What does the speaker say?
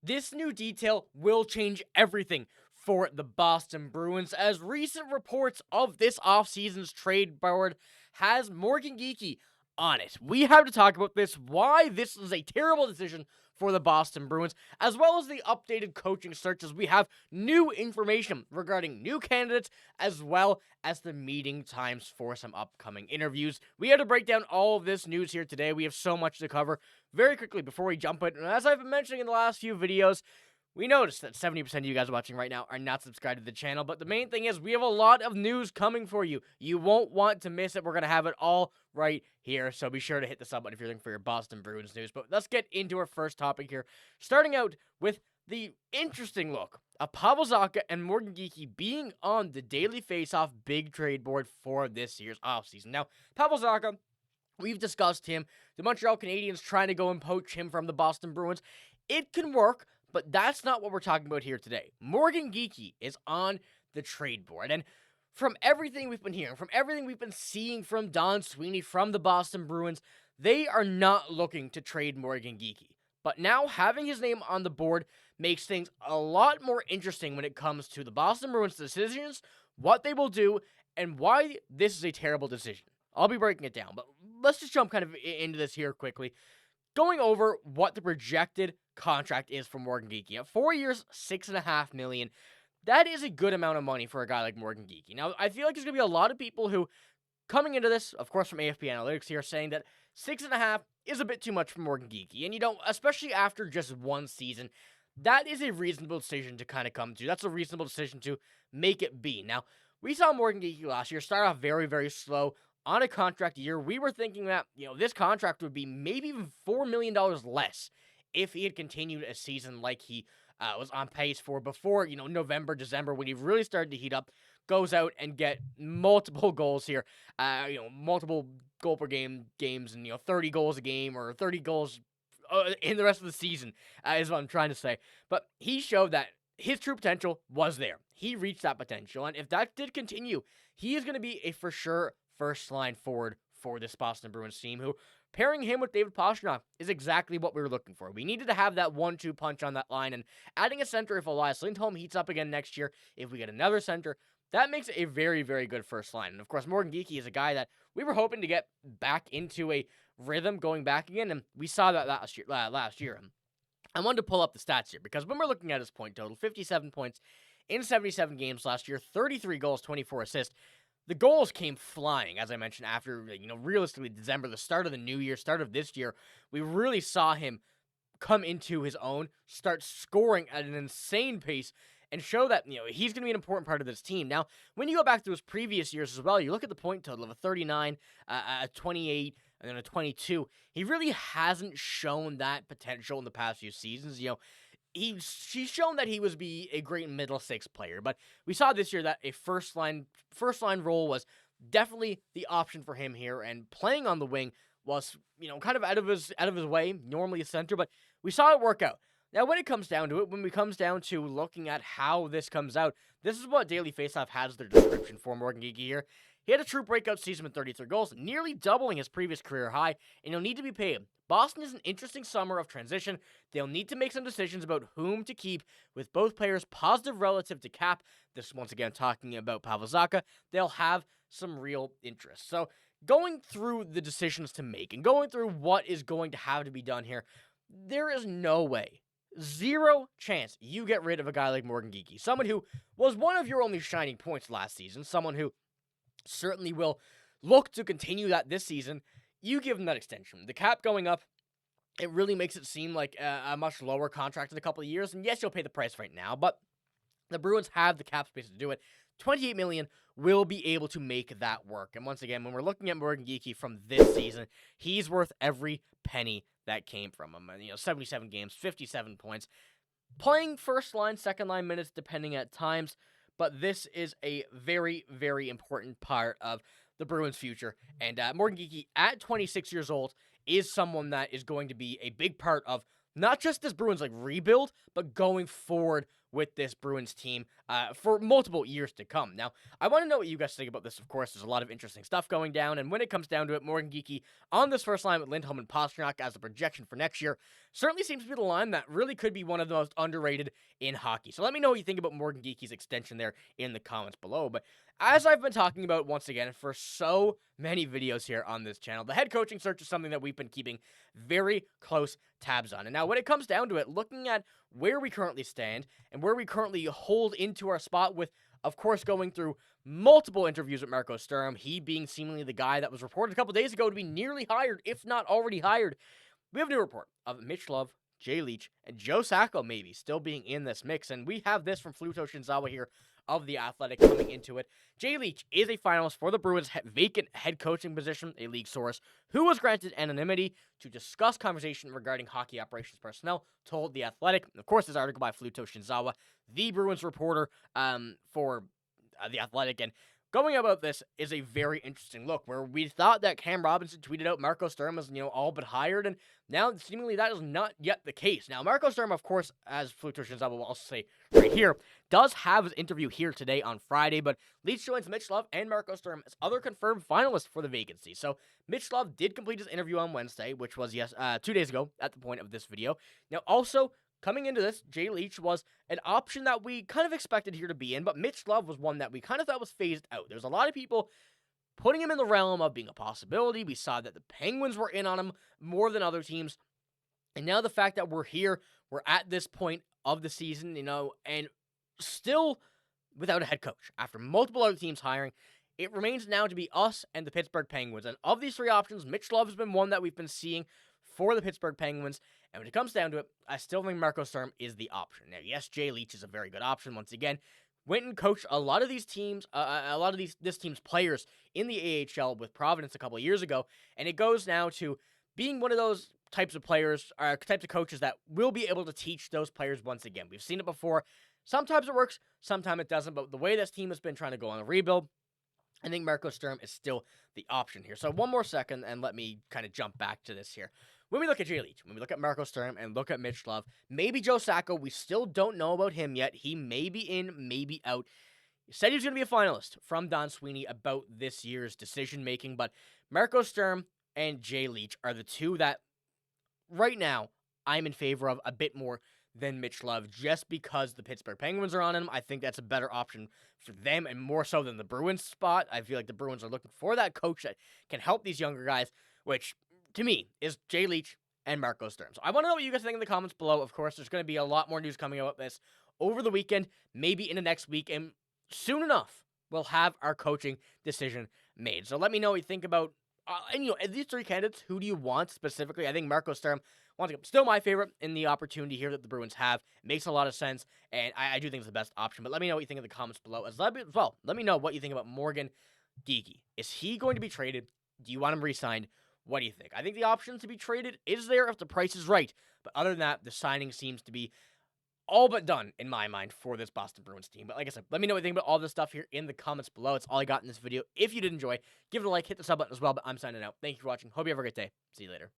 This new detail will change everything for the Boston Bruins, as recent reports of this offseason's trade board has Morgan Geekie on it. We have to talk about this, why this is a terrible decision for the Boston Bruins, as well as the updated coaching search, as we have new information regarding new candidates, as well as the meeting times for some upcoming interviews. We have to break down all of this news here today. We have so much to cover. Very quickly, before we jump in, and as I've been mentioning in the last few videos, we noticed that 70% of you guys watching right now are not subscribed to the channel, but the main thing is we have a lot of news coming for you. You won't want to miss it. We're going to have it all right here, so be sure to hit the sub button if you're looking for your Boston Bruins news. But let's get into our first topic here, starting out with the interesting look of Pavel Zacha and Morgan Geekie being on the Daily Faceoff big trade board for this year's offseason. Now, Pavel Zacha, we've discussed him. The Montreal Canadiens trying to go and poach him from the Boston Bruins. It can work, but that's not what we're talking about here today. Morgan Geekie is on the trade board, and from everything we've been hearing, from everything we've been seeing from Don Sweeney, from the Boston Bruins, they are not looking to trade Morgan Geekie. But now having his name on the board makes things a lot more interesting when it comes to the Boston Bruins' decisions, what they will do, and why this is a terrible decision. I'll be breaking it down, but let's just jump kind of into this here quickly. Going over what the projected contract is for Morgan Geekie. At 4 years, $6.5 million. That is a good amount of money for a guy like Morgan Geekie. Now, I feel like there's going to be a lot of people who, coming into this, of course from AFP Analytics here, saying that 6.5 is a bit too much for Morgan Geekie. And, especially after just one season, that is a reasonable decision to kind of come to. That's a reasonable decision to make it be. Now, we saw Morgan Geekie last year start off very, very slow on a contract year. We were thinking that, this contract would be maybe even $4 million less if he had continued a season like he was on pace for before, November, December, when he really started to heat up, goes out and get multiple goals here, multiple goal per game games, and, 30 goals a game or 30 goals in the rest of the season is what I'm trying to say. But he showed that his true potential was there. He reached that potential, and if that did continue, he is going to be a for sure first-line forward for this Boston Bruins team, who, pairing him with David Pastrnak is exactly what we were looking for. We needed to have that 1-2 punch on that line, and adding a center if Elias Lindholm heats up again next year, if we get another center, that makes it a very, very good first line. And, of course, Morgan Geekie is a guy that we were hoping to get back into a rhythm going back again, and we saw that last year. I wanted to pull up the stats here, because when we're looking at his point total, 57 points in 77 games last year, 33 goals, 24 assists, the goals came flying, as I mentioned, after, realistically, December, the start of the new year, start of this year. We really saw him come into his own, start scoring at an insane pace, and show that, he's going to be an important part of this team. Now, when you go back to his previous years as well, you look at the point total of a 39, a 28, and then a 22. He really hasn't shown that potential in the past few seasons. He's shown that he was a great middle six player, but we saw this year that a first line role was definitely the option for him here, and playing on the wing was, kind of out of his way, normally a center, but we saw it work out. Now, when it comes down to it, when it comes down to looking at how this comes out, this is what Daily Faceoff has their description for Morgan Geekie here. He had a true breakout season with 33 goals, nearly doubling his previous career high, and he'll need to be paid. Boston is an interesting summer of transition. They'll need to make some decisions about whom to keep, with both players positive relative to cap. This, once again, talking about Pavel Zacha. They'll have some real interest. So, going through the decisions to make and going through what is going to have to be done here, there is no way, zero chance you get rid of a guy like Morgan Geekie, someone who was one of your only shining points last season, someone who certainly will look to continue that this season. You give him that extension. The cap going up, it really makes it seem like a much lower contract in a couple of years. And yes, you'll pay the price right now, but the Bruins have the cap space to do it. $28 million will be able to make that work. And once again, when we're looking at Morgan Geekie from this season, he's worth every penny that came from him. 77 games, 57 points, playing first line, second line minutes, depending at times. But this is a very, very important part of the Bruins' future. And Morgan Geekie, at 26 years old, is someone that is going to be a big part of not just this Bruins rebuild, but going forward with this Bruins team for multiple years to come. Now, I want to know what you guys think about this. Of course, there's a lot of interesting stuff going down, and when it comes down to it, Morgan Geekie on this first line with Lindholm and Pastrnak as a projection for next year certainly seems to be the line that really could be one of the most underrated in hockey. So let me know what you think about Morgan Geekie's extension there in the comments below. But as I've been talking about once again for so many videos here on this channel, the head coaching search is something that we've been keeping very close tabs on. And now when it comes down to it, looking at where we currently stand and where we currently hold into our spot with, of course, going through multiple interviews with Marco Sturm, he being seemingly the guy that was reported a couple days ago to be nearly hired, if not already hired. We have a new report of Mitch Love, Jay Leach, and Joe Sacco maybe still being in this mix. And we have this from Fluto Shinzawa here of The Athletic coming into it. Jay Leach is a finalist for the Bruins' vacant head coaching position, a league source who was granted anonymity to discuss conversation regarding hockey operations personnel, told The Athletic. Of course, this article by Fluto Shinzawa, the Bruins reporter for The Athletic. And going about this is a very interesting look, where we thought that Cam Robinson tweeted out Marco Sturm as, all but hired, and now seemingly that is not yet the case. Now, Marco Sturm, of course, as Fluto Shinzawa will also say right here, does have his interview here today on Friday, but Leach joins Mitch Love and Marco Sturm as other confirmed finalists for the vacancy. So Mitch Love did complete his interview on Wednesday, which was 2 days ago at the point of this video. Now, also coming into this, Jay Leach was an option that we kind of expected here to be in, but Mitch Love was one that we kind of thought was phased out. There's a lot of people putting him in the realm of being a possibility. We saw that the Penguins were in on him more than other teams. And now the fact that we're here, we're at this point of the season, and still without a head coach. After multiple other teams hiring, it remains now to be us and the Pittsburgh Penguins. And of these three options, Mitch Love has been one that we've been seeing for the Pittsburgh Penguins. And when it comes down to it, I still think Marco Sturm is the option. Now, yes, Jay Leach is a very good option. Once again, went and coached a lot of these teams, this team's players in the AHL with Providence a couple of years ago. And it goes now to being one of those types of players, types of coaches that will be able to teach those players once again. We've seen it before. Sometimes it works, sometimes it doesn't. But the way this team has been trying to go on a rebuild, I think Marco Sturm is still the option here. So one more second, and let me kind of jump back to this here. When we look at Jay Leach, when we look at Marco Sturm and look at Mitch Love, maybe Joe Sacco, we still don't know about him yet. He may be in, maybe out. He said he was going to be a finalist from Don Sweeney about this year's decision-making, but Marco Sturm and Jay Leach are the two that, right now, I'm in favor of a bit more than Mitch Love, just because the Pittsburgh Penguins are on him. I think that's a better option for them, and more so than the Bruins spot. I feel like the Bruins are looking for that coach that can help these younger guys, which, to me, is Jay Leach and Marco Sturm. So I want to know what you guys think in the comments below. Of course, there's going to be a lot more news coming about this over the weekend, maybe in the next week, and soon enough, we'll have our coaching decision made. So let me know what you think about, these three candidates. Who do you want specifically? I think Marco Sturm, once again, still my favorite in the opportunity here that the Bruins have. It makes a lot of sense, and I do think it's the best option. But let me know what you think in the comments below as well. Let me know what you think about Morgan Geekie. Is he going to be traded? Do you want him re-signed? What do you think? I think the option to be traded is there if the price is right. But other than that, the signing seems to be all but done, in my mind, for this Boston Bruins team. But like I said, let me know what you think about all this stuff here in the comments below. It's all I got in this video. If you did enjoy, give it a like, hit the sub button as well. But I'm signing out. Thank you for watching. Hope you have a great day. See you later.